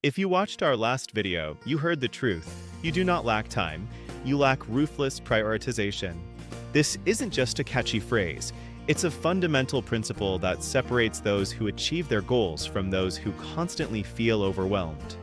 If you watched our last video, you heard the truth. You do not lack time. You lack ruthless prioritization. This isn't just a catchy phrase. It's a fundamental principle that separates those who achieve their goals from those who constantly feel overwhelmed.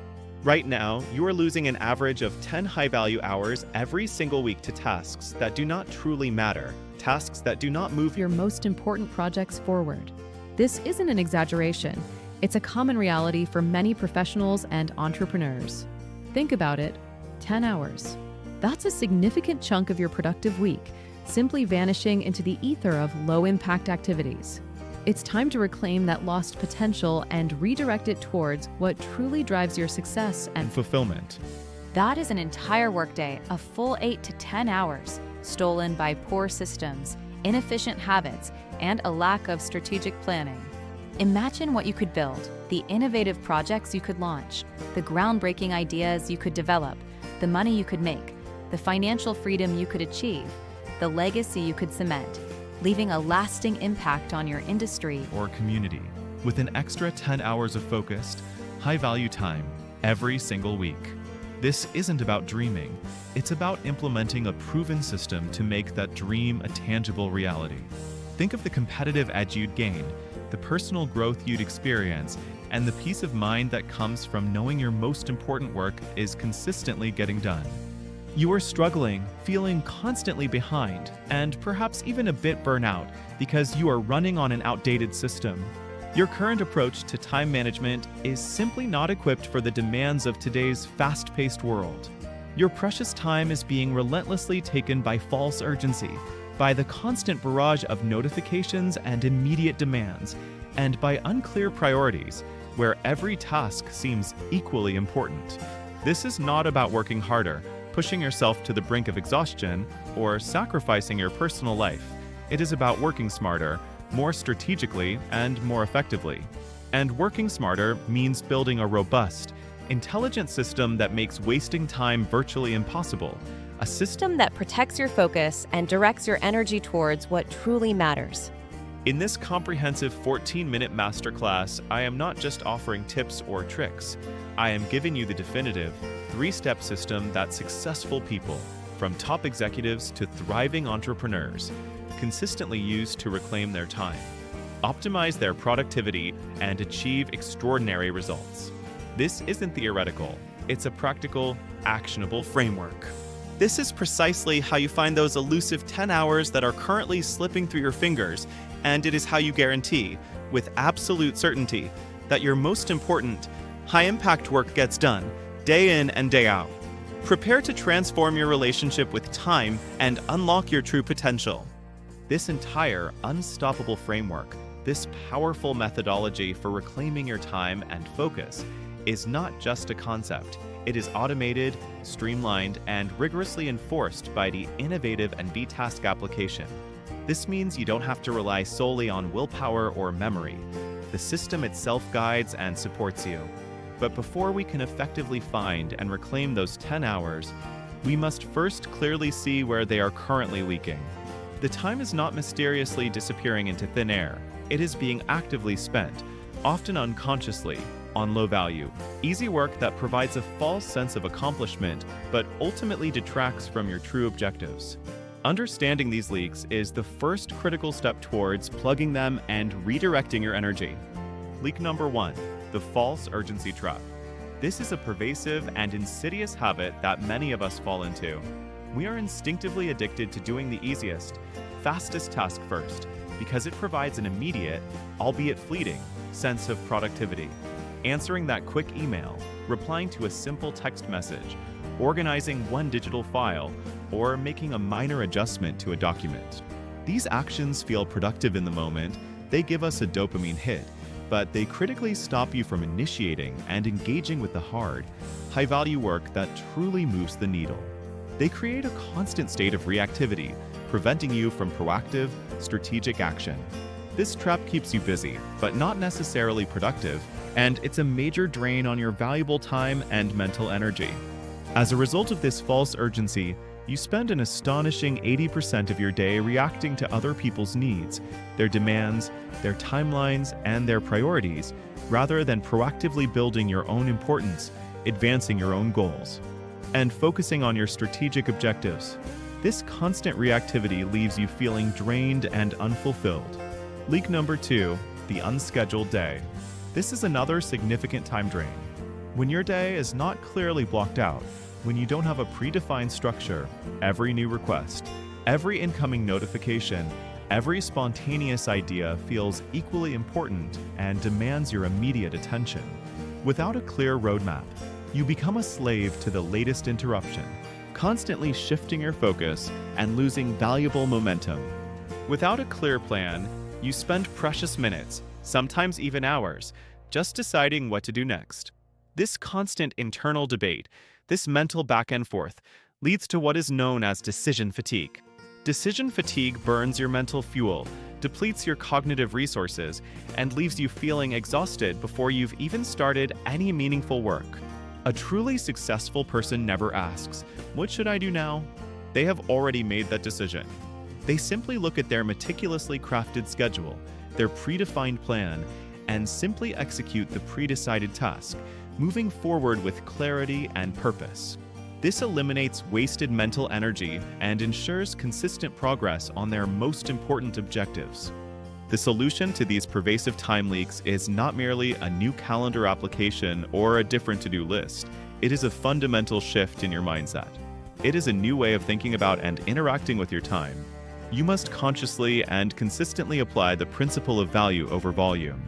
Right now, you are losing an average of 10 high-value hours every single week to tasks that do not truly matter, tasks that do not move Your most important projects forward. This isn't an exaggeration. It's a common reality for many professionals and entrepreneurs. Think about it, 10 hours. That's a significant chunk of your productive week, simply vanishing into the ether of low-impact activities. It's time to reclaim that lost potential and redirect it towards what truly drives your success and fulfillment. That is an entire workday, a full 8 to 10 hours, stolen by poor systems, inefficient habits, and a lack of strategic planning. Imagine what you could build, the innovative projects you could launch, the groundbreaking ideas you could develop, the money you could make, the financial freedom you could achieve, the legacy you could cement, leaving a lasting impact on your industry or community with an extra 10 hours of focused, high-value time every single week. This isn't about dreaming. It's about implementing a proven system to make that dream a tangible reality. Think of the competitive edge you'd gain, the personal growth you'd experience, and the peace of mind that comes from knowing your most important work is consistently getting done. You are struggling, feeling constantly behind, and perhaps even a bit burnout because you are running on an outdated system. Your current approach to time management is simply not equipped for the demands of today's fast-paced world. Your precious time is being relentlessly taken by false urgency, by the constant barrage of notifications and immediate demands, and by unclear priorities, where every task seems equally important. This is not about working harder, pushing yourself to the brink of exhaustion, or sacrificing your personal life. It is about working smarter, more strategically, and more effectively. And working smarter means building a robust, intelligent system that makes wasting time virtually impossible. A system That protects your focus and directs your energy towards what truly matters. In this comprehensive 14-minute masterclass, I am not just offering tips or tricks. I am giving you the definitive, 3-step system that successful people, from top executives to thriving entrepreneurs, consistently use to reclaim their time, optimize their productivity, and achieve extraordinary results. This isn't theoretical. It's a practical, actionable framework. This is precisely how you find those elusive 10 hours that are currently slipping through your fingers, and it is how you guarantee, with absolute certainty, that your most important, high-impact work gets done, day in and day out. Prepare to transform your relationship with time and unlock your true potential. This entire unstoppable framework, this powerful methodology for reclaiming your time and focus, is not just a concept. It is automated, streamlined, and rigorously enforced by the innovative and V-Task application. This means you don't have to rely solely on willpower or memory. The system itself guides and supports you. But before we can effectively find and reclaim those 10 hours, we must first clearly see where they are currently leaking. The time is not mysteriously disappearing into thin air. It is being actively spent, often unconsciously, on low value, easy work that provides a false sense of accomplishment but ultimately detracts from your true objectives. Understanding these leaks is the first critical step towards plugging them and redirecting your energy. Leak number 1, the false urgency trap. This is a pervasive and insidious habit that many of us fall into. We are instinctively addicted to doing the easiest, fastest task first because it provides an immediate, albeit fleeting, sense of productivity. Answering that quick email, replying to a simple text message, organizing one digital file, or making a minor adjustment to a document. These actions feel productive in the moment, they give us a dopamine hit, but they critically stop you from initiating and engaging with the hard, high-value work that truly moves the needle. They create a constant state of reactivity, preventing you from proactive, strategic action. This trap keeps you busy, but not necessarily productive, and it's a major drain on your valuable time and mental energy. As a result of this false urgency, You spend an astonishing 80% of your day reacting to other people's needs, their demands, their timelines, and their priorities, rather than proactively building your own importance, advancing your own goals, and focusing on your strategic objectives. This constant reactivity leaves you feeling drained and unfulfilled. Leak number 2, the unscheduled day. This is another significant time drain. When your day is not clearly blocked out, when you don't have a predefined structure, every new request, every incoming notification, every spontaneous idea feels equally important and demands your immediate attention. Without a clear roadmap, you become a slave to the latest interruption, constantly shifting your focus and losing valuable momentum. Without a clear plan, you spend precious minutes, sometimes even hours, just deciding what to do next. This constant internal debate, this mental back and forth, leads to what is known as decision fatigue. Decision fatigue burns your mental fuel, depletes your cognitive resources, and leaves you feeling exhausted before you've even started any meaningful work. A truly successful person never asks, "What should I do now?" They have already made that decision. They simply look at their meticulously crafted schedule, their predefined plan, and simply execute the pre-decided task, moving forward with clarity and purpose. This eliminates wasted mental energy and ensures consistent progress on their most important objectives. The solution to these pervasive time leaks is not merely a new calendar application or a different to-do list. It is a fundamental shift in your mindset. It is a new way of thinking about and interacting with your time. You must consciously and consistently apply the principle of value over volume.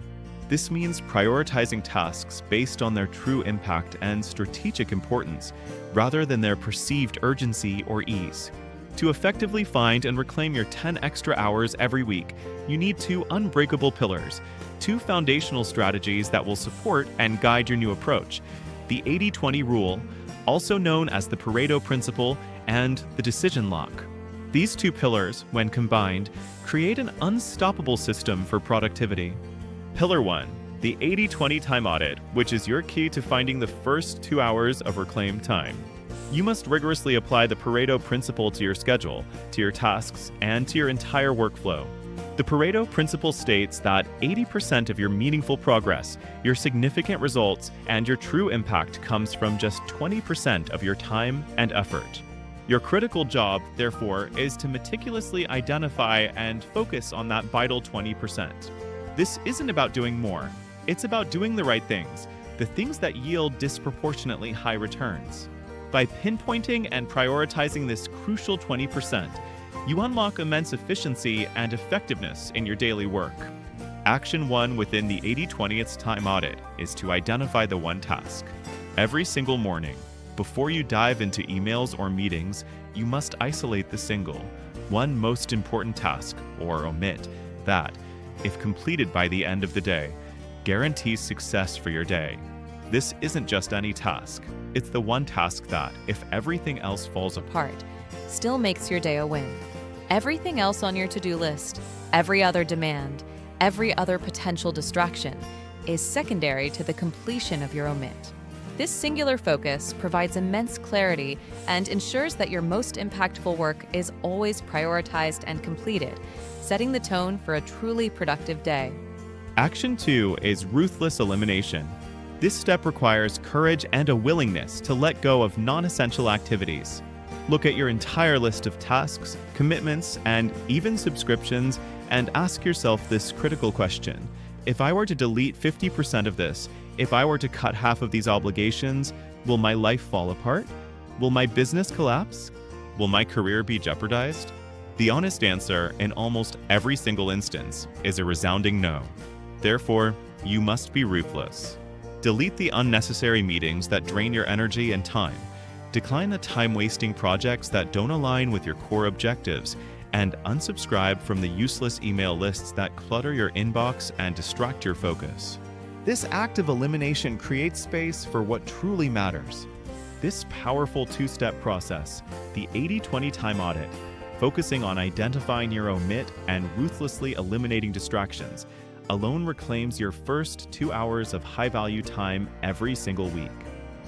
This means prioritizing tasks based on their true impact and strategic importance, rather than their perceived urgency or ease. To effectively find and reclaim your 10 extra hours every week, you need 2 unbreakable pillars, 2 foundational strategies that will support and guide your new approach: the 80-20 rule, also known as the Pareto principle, and the decision lock. These 2 pillars, when combined, create an unstoppable system for productivity. Pillar 1, the 80-20 time audit, which is your key to finding the first 2 hours of reclaimed time. You must rigorously apply the Pareto principle to your schedule, to your tasks, and to your entire workflow. The Pareto principle states that 80% of your meaningful progress, your significant results, and your true impact comes from just 20% of your time and effort. Your critical job, therefore, is to meticulously identify and focus on that vital 20%. This isn't about doing more. It's about doing the right things, the things that yield disproportionately high returns. By pinpointing and prioritizing this crucial 20%, you unlock immense efficiency and effectiveness in your daily work. Action 1 within the 80-20th time audit is to identify the one task. Every single morning, before you dive into emails or meetings, you must isolate the single, one most important task, or omit, that, if completed by the end of the day, guarantees success for your day. This isn't just any task. It's the one task that, if everything else falls apart, Still makes your day a win. Everything else on your to-do list, every other demand, every other potential distraction, is secondary to the completion of your omit. This singular focus provides immense clarity and ensures that your most impactful work is always prioritized and completed, setting the tone for a truly productive day. Action 2 is ruthless elimination. This step requires courage and a willingness to let go of non-essential activities. Look at your entire list of tasks, commitments, and even subscriptions and ask yourself this critical question. If I were to delete 50% of this, if I were to cut half of these obligations, will my life fall apart? Will my business collapse? Will my career be jeopardized? The honest answer, in almost every single instance, is a resounding no. Therefore, you must be ruthless. Delete the unnecessary meetings that drain your energy and time. Decline the time-wasting projects that don't align with your core objectives, and unsubscribe from the useless email lists that clutter your inbox and distract your focus. This act of elimination creates space for what truly matters. This powerful 2-step process, the 80-20 time audit, focusing on identifying your omit and ruthlessly eliminating distractions, alone reclaims your first 2 hours of high-value time every single week.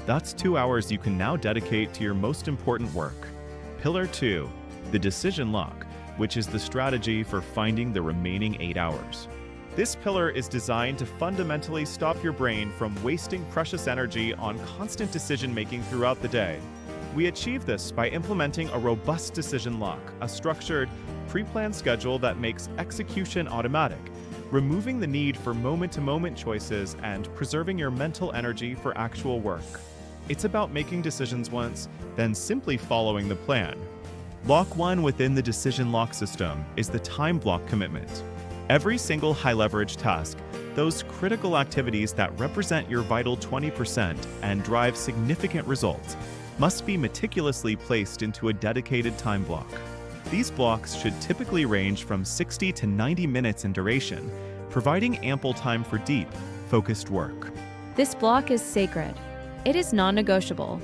That's 2 hours you can now dedicate to your most important work. Pillar 2, the decision lock, which is the strategy for finding the remaining 8 hours. This pillar is designed to fundamentally stop your brain from wasting precious energy on constant decision-making throughout the day. We achieve this by implementing a robust decision lock, a structured, pre-planned schedule that makes execution automatic, removing the need for moment-to-moment choices and preserving your mental energy for actual work. It's about making decisions once, then simply following the plan. Lock 1 within the decision lock system is the time block commitment. Every single high-leverage task, those critical activities that represent your vital 20% and drive significant results, must be meticulously placed into a dedicated time block. These blocks should typically range from 60 to 90 minutes in duration, providing ample time for deep, focused work. This block is sacred. It is non-negotiable.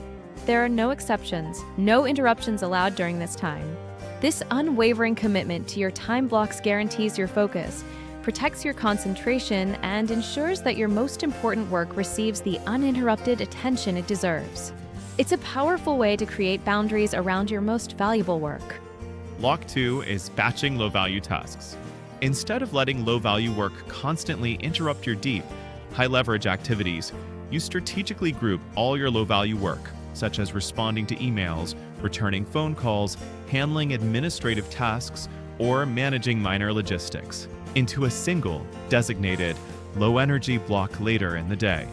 There are no exceptions, no interruptions allowed during this time. This unwavering commitment to your time blocks guarantees your focus, protects your concentration, and ensures that your most important work receives the uninterrupted attention it deserves. It's a powerful way to create boundaries around your most valuable work. Lock 2 is batching low-value tasks. Instead of letting low-value work constantly interrupt your deep, high-leverage activities, you strategically group all your low-value work, such as responding to emails, returning phone calls, handling administrative tasks, or managing minor logistics, into a single, designated, low-energy block later in the day.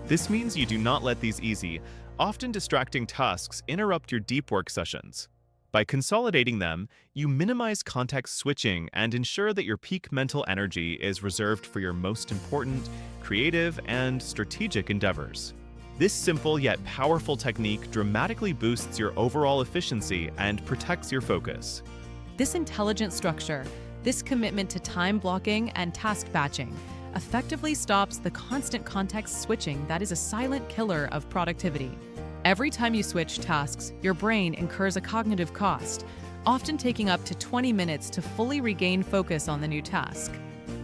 This means you do not let these easy, often distracting tasks interrupt your deep work sessions. By consolidating them, you minimize context switching and ensure that your peak mental energy is reserved for your most important, creative, and strategic endeavors. This simple yet powerful technique dramatically boosts your overall efficiency and protects your focus. This intelligent structure, this commitment to time blocking and task batching, effectively stops the constant context switching that is a silent killer of productivity. Every time you switch tasks, your brain incurs a cognitive cost, often taking up to 20 minutes to fully regain focus on the new task.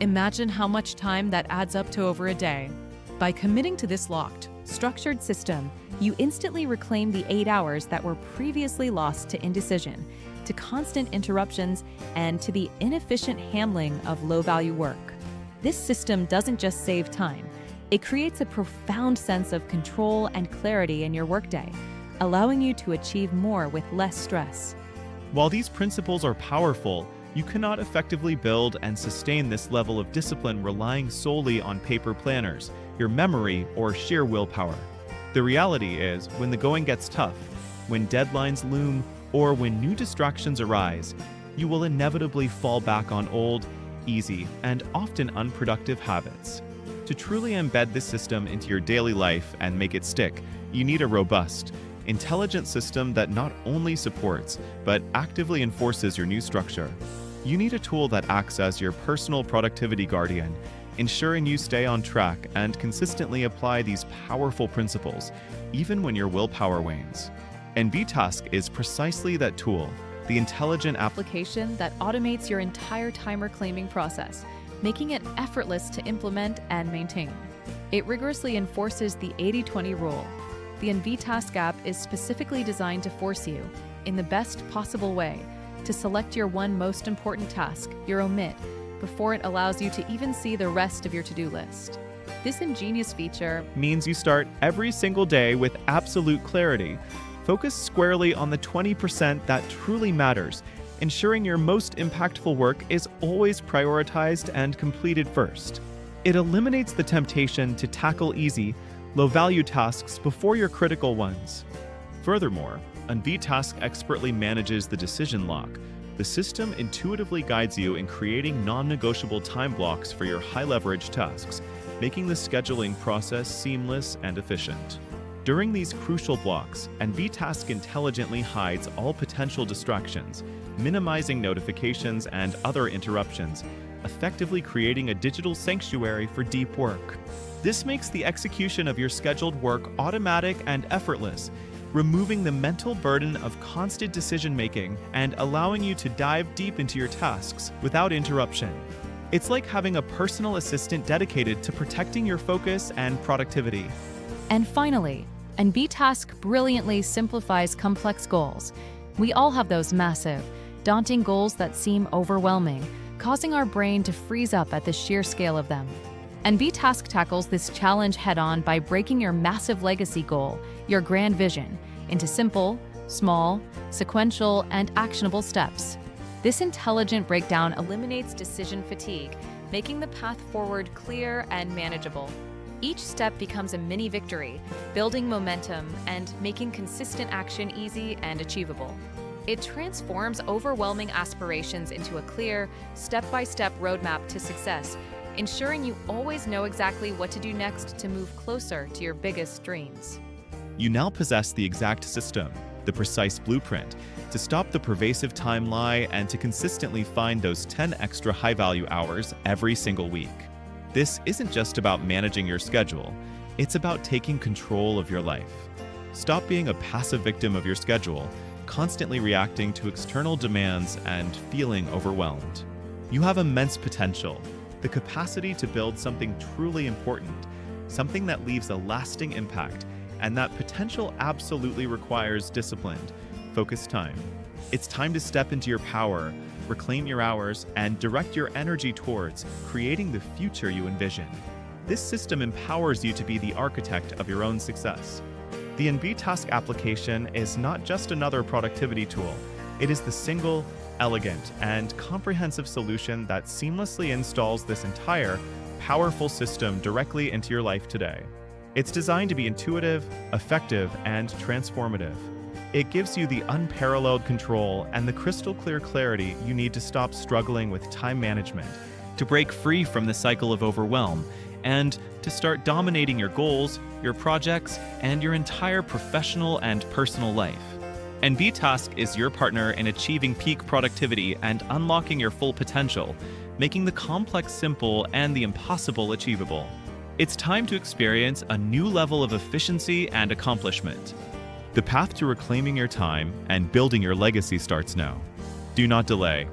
Imagine how much time that adds up to over a day. By committing to this locked, structured system, you instantly reclaim the 8 hours that were previously lost to indecision, to constant interruptions, and to the inefficient handling of low-value work. This system doesn't just save time. It creates a profound sense of control and clarity in your workday, allowing you to achieve more with less stress. While these principles are powerful, you cannot effectively build and sustain this level of discipline relying solely on paper planners, your memory, or sheer willpower. The reality is, when the going gets tough, when deadlines loom, or when new distractions arise, you will inevitably fall back on old, easy, and often unproductive habits. To truly embed this system into your daily life and make it stick, you need a robust, intelligent system that not only supports, but actively enforces your new structure. You need a tool that acts as your personal productivity guardian, ensuring you stay on track and consistently apply these powerful principles, even when your willpower wanes. And VTask is precisely that tool, the intelligent Application that automates your entire time reclaiming process, making it effortless to implement and maintain. It rigorously enforces the 80-20 rule. The NVTask app is specifically designed to force you, in the best possible way, to select your one most important task, your omit, before it allows you to even see the rest of your to-do list. This ingenious feature means you start every single day with absolute clarity. Focus squarely on the 20% that truly matters, ensuring your most impactful work is always prioritized and completed first. It eliminates the temptation to tackle easy, low-value tasks before your critical ones. Furthermore, NVTask expertly manages the decision lock. The system intuitively guides you in creating non-negotiable time blocks for your high-leverage tasks, making the scheduling process seamless and efficient. During these crucial blocks, NVTask intelligently hides all potential distractions, minimizing notifications and other interruptions, effectively creating a digital sanctuary for deep work. This makes the execution of your scheduled work automatic and effortless, removing the mental burden of constant decision-making and allowing you to dive deep into your tasks without interruption. It's like having a personal assistant dedicated to protecting your focus and productivity. And finally, NVTask brilliantly simplifies complex goals, We all have those massive, daunting goals that seem overwhelming, causing our brain to freeze up at the sheer scale of them. And VTask tackles this challenge head-on by breaking your massive legacy goal, your grand vision, into simple, small, sequential, and actionable steps. This intelligent breakdown eliminates decision fatigue, making the path forward clear and manageable. Each step becomes a mini victory, building momentum and making consistent action easy and achievable. It transforms overwhelming aspirations into a clear, step-by-step roadmap to success, ensuring you always know exactly what to do next to move closer to your biggest dreams. You now possess the exact system, the precise blueprint, to stop the pervasive time lie and to consistently find those 10 extra high-value hours every single week. This isn't just about managing your schedule, it's about taking control of your life. Stop being a passive victim of your schedule, constantly reacting to external demands and feeling overwhelmed. You have immense potential, the capacity to build something truly important, something that leaves a lasting impact, and that potential absolutely requires disciplined, focused time. It's time to step into your power, reclaim your hours, and direct your energy towards creating the future you envision. This system empowers you to be the architect of your own success. The VTask application is not just another productivity tool. It is the single, elegant, and comprehensive solution that seamlessly installs this entire, powerful system directly into your life today. It's designed to be intuitive, effective, and transformative. It gives you the unparalleled control and the crystal clear clarity you need to stop struggling with time management, to break free from the cycle of overwhelm, and to start dominating your goals, your projects, and your entire professional and personal life. And VTask is your partner in achieving peak productivity and unlocking your full potential, making the complex simple and the impossible achievable. It's time to experience a new level of efficiency and accomplishment. The path to reclaiming your time and building your legacy starts now. Do not delay.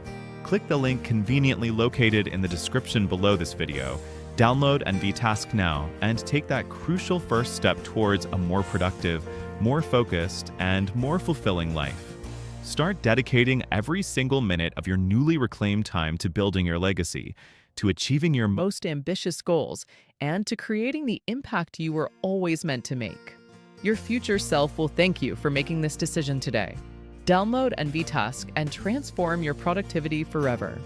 Click the link conveniently located in the description below this video. Download VTask now and take that crucial first step towards a more productive, more focused, and more fulfilling life. Start dedicating every single minute of your newly reclaimed time to building your legacy, to achieving your most ambitious goals, and to creating the impact you were always meant to make. Your future self will thank you for making this decision today. Download VTask and transform your productivity forever.